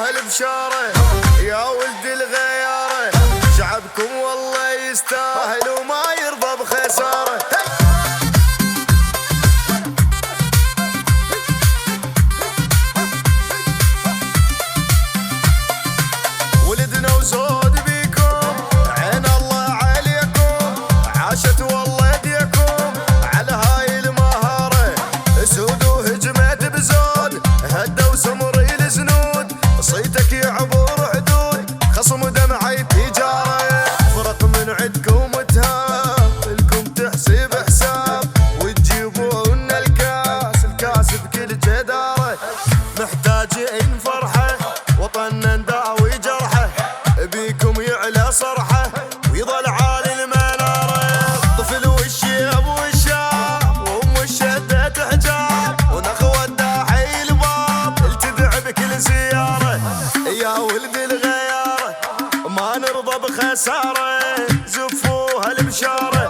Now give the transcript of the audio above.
البشارة يا ولد الغيارة، شعبكم والله يستاهل وما يرضى بخسارة. ولدنا وزود بيكم عين الله عليكم، عاشت والله يديكم على هاي المهارة، سود وهجمت بزود هدوا سمري الزنود، صيتك يعبر حدود خصم دمعي تجارة، فرق من عندكم تهاب لكم تحسب حساب وتجيبون الكاس بكل جدارة، محتاجين فرحة وطننا نداوي جرحه، بيكم يعلى صرحه ويظل عالي المنارة، طفل والشيب والشاب وام شدت حجاب ونخوة داحي الباب التدع بكل زيارة، يا ولد الغيارة ما نرضى بخسارة، زفوها البشارة